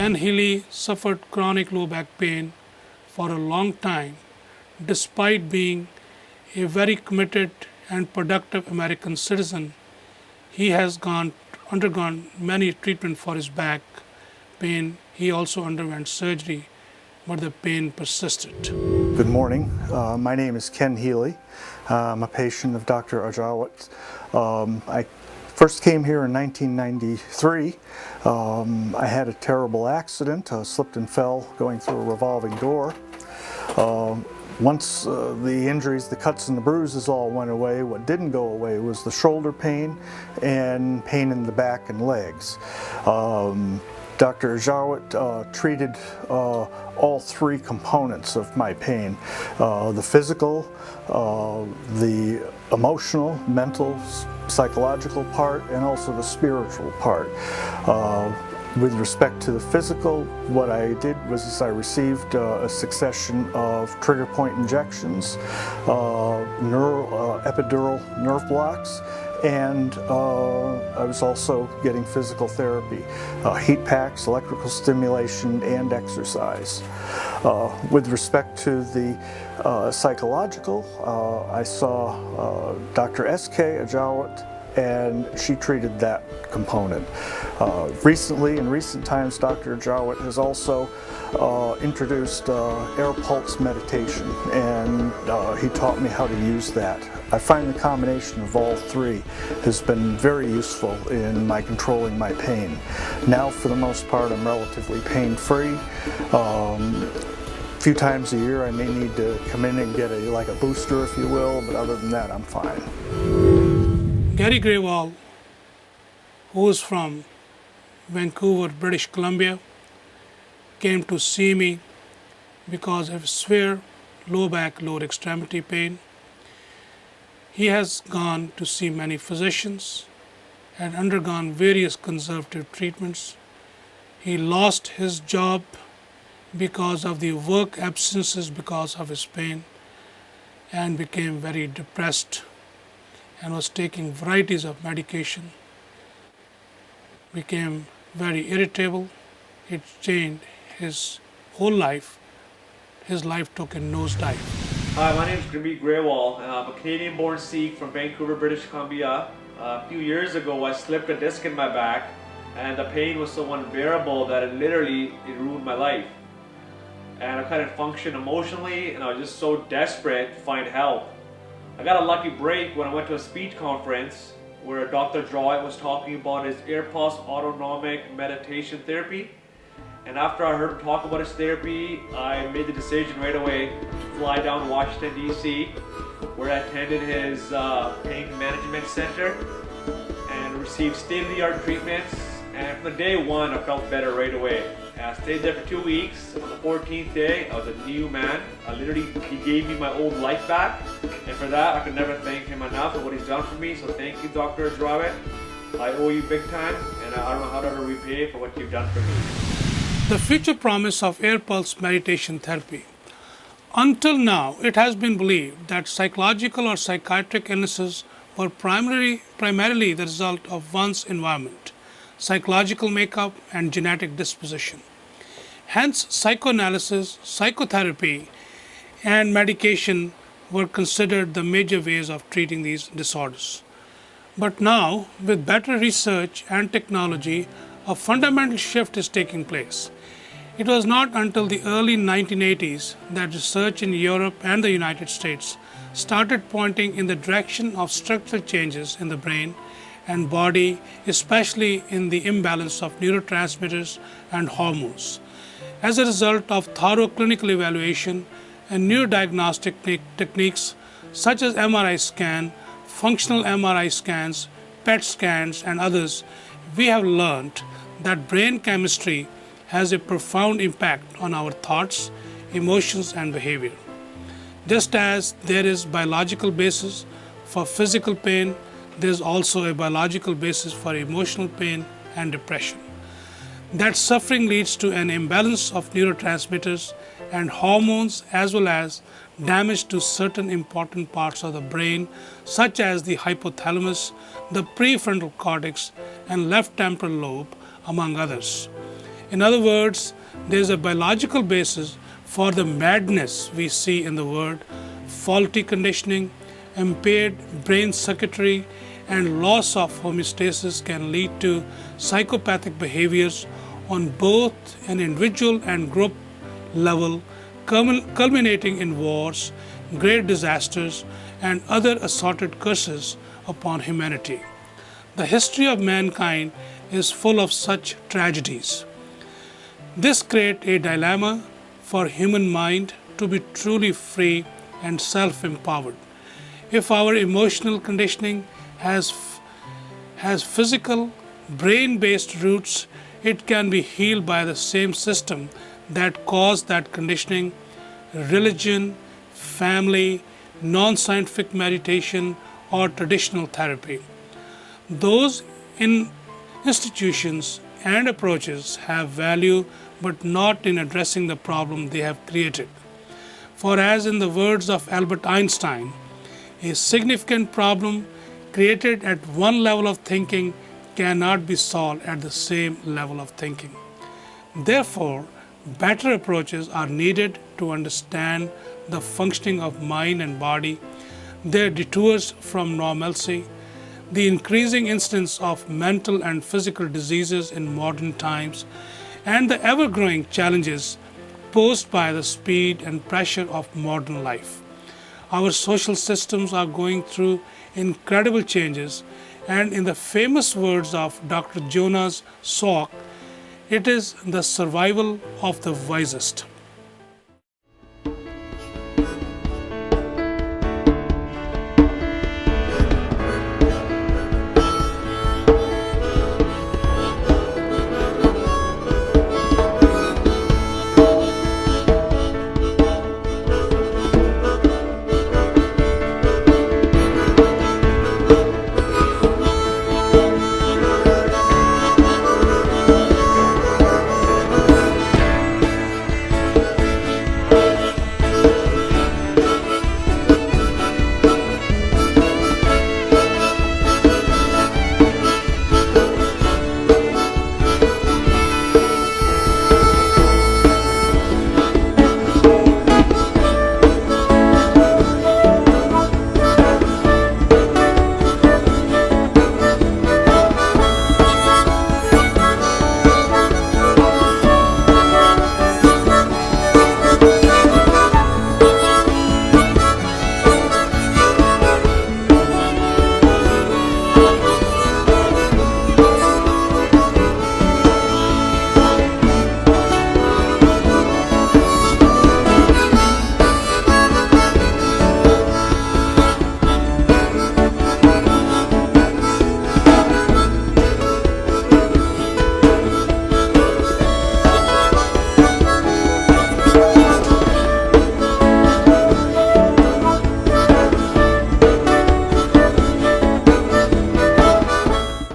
Ken Healy suffered chronic low back pain for a long time, despite being a very committed and productive American citizen. He has undergone many treatments for his back pain. He also underwent surgery, but the pain persisted. Good morning. My name is Ken Healy. I'm a patient of Dr. Ajrawat. I first came here in 1993. I had a terrible accident, slipped and fell going through a revolving door. Once the injuries, the cuts and the bruises all went away, what didn't go away was the shoulder pain and pain in the back and legs. Dr. Ajrawat treated all three components of my pain, the physical, the emotional, mental, psychological part, and also the spiritual part. With respect to the physical, what I did was I received a succession of trigger point injections, epidural nerve blocks, and I was also getting physical therapy, heat packs, electrical stimulation, and exercise. With respect to the psychological, I saw Dr. S.K. Ajrawat, and she treated that component. Recently, in recent times, Dr. Ajrawat has also introduced air pulse meditation, and he taught me how to use that. I find the combination of all three has been very useful in my controlling my pain. Now, for the most part, I'm relatively pain-free. A few times a year, I may need to come in and get like a booster, if you will, but other than that, I'm fine. Gary Grewal, who is from Vancouver, British Columbia, came to see me because of severe low back, lower extremity pain. He has gone to see many physicians and undergone various conservative treatments. He lost his job because of the work absences because of his pain and became very depressed and was taking varieties of medication, became very irritable. It changed his whole life. His life took a nosedive. Hi, my name is Paramjit Grewal. I'm a Canadian-born Sikh from Vancouver, British Columbia. A few years ago, I slipped a disc in my back, and the pain was so unbearable that it ruined my life. And I couldn't function emotionally, and I was just so desperate to find help. I got a lucky break when I went to a speech conference where Dr. Ajrawat was talking about his air pulse autonomic meditation therapy. And after I heard him talk about his therapy, I made the decision right away to fly down to Washington, D.C., where I attended his pain management center and received state-of-the-art treatments. And from the day one, I felt better right away. And I stayed there for 2 weeks. On the 14th day, I was a new man. He gave me my old life back. And for that, I could never thank him enough for what he's done for me. So thank you, Dr. Ajrawat. I owe you big time, and I don't know how to repay for what you've done for me. The future promise of air pulse meditation therapy. Until now, it has been believed that psychological or psychiatric illnesses were primarily the result of one's environment, psychological makeup, and genetic disposition. Hence, psychoanalysis, psychotherapy, and medication were considered the major ways of treating these disorders. But now, with better research and technology, a fundamental shift is taking place. It was not until the early 1980s that research in Europe and the United States started pointing in the direction of structural changes in the brain and body, especially in the imbalance of neurotransmitters and hormones. As a result of thorough clinical evaluation and new diagnostic techniques such as MRI scan, functional MRI scans, PET scans, and others, we have learned that brain chemistry has a profound impact on our thoughts, emotions, and behavior. Just as there is biological basis for physical pain, there is also a biological basis for emotional pain and depression. That suffering leads to an imbalance of neurotransmitters and hormones, as well as damage to certain important parts of the brain, such as the hypothalamus, the prefrontal cortex, and left temporal lobe, among others. In other words, there is a biological basis for the madness we see in the world. Faulty conditioning, impaired brain circuitry, and loss of homeostasis can lead to psychopathic behaviors on both an individual and group level, culminating in wars, great disasters, and other assorted curses upon humanity. The history of mankind is full of such tragedies. This creates a dilemma for human mind to be truly free and self-empowered. If our emotional conditioning has physical, brain-based roots, it can be healed by the same system that caused that conditioning: religion, family, non-scientific meditation, or traditional therapy. Those institutions and approaches have value, but not in addressing the problem they have created. For as in the words of Albert Einstein, a significant problem created at one level of thinking cannot be solved at the same level of thinking. Therefore, better approaches are needed to understand the functioning of mind and body, their detours from normalcy, the increasing incidence of mental and physical diseases in modern times, and the ever-growing challenges posed by the speed and pressure of modern life. Our social systems are going through incredible changes, and in the famous words of Dr. Jonas Salk, it is the survival of the wisest.